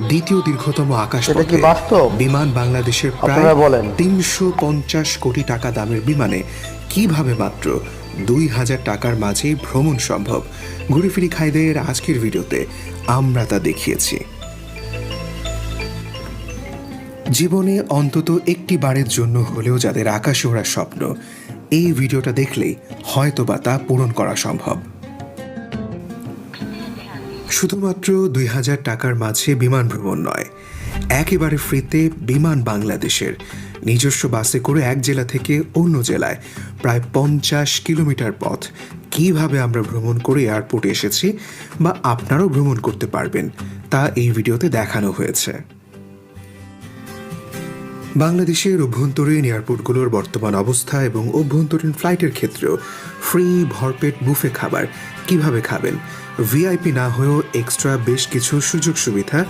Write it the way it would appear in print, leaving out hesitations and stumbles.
দ্বিতীয় দীর্ঘতম এটা কি আকাশপথে বাস্তব? বিমান বাংলাদেশের প্রায় আপনারা বলেন। ৩৫০ কোটি টাকা দামের বিমানে কিভাবে মাত্র ২,০০০ টাকার মাঝেই ভ্রমণ সম্ভব। ঘুরিফিরি খাইদের আজকের ভিডিওতে আমরা তা দেখিয়েছি। জীবনে অন্তত একটি বারের জন্য হলেও যাদের আকাশে ওড়ার স্বপ্ন, এই ভিডিওটা দেখলেই হয়তোবা তা পূরণ করা সম্ভব। শুধুমাত্র ২,০০০ টাকার মাঝে বিমান ভ্রমণ নয়, একেবারে ফ্রিতে বিমান বাংলাদেশের নিজস্ব বাসে করে এক জেলা থেকে অন্য জেলায় প্রায় ৫০ কিলোমিটার পথ কিভাবে আমরা ভ্রমণ করে এয়ারপোর্টে এসেছি বা আপনারাও ভ্রমণ করতে পারবেন তা এই ভিডিওতে দেখানো হয়েছে। বাংলাদেশের অভ্যন্তরীণ এয়ারপোর্টগুলোর বর্তমান অবস্থা এবং অভ্যন্তরীণ ফ্লাইটের ক্ষেত্রেও ফ্রি ভরপেট বুফে খাবার কিভাবে খাবেন, ভিআইপি না হয়েও এক্সট্রা বেশ কিছু সুযোগ সুবিধা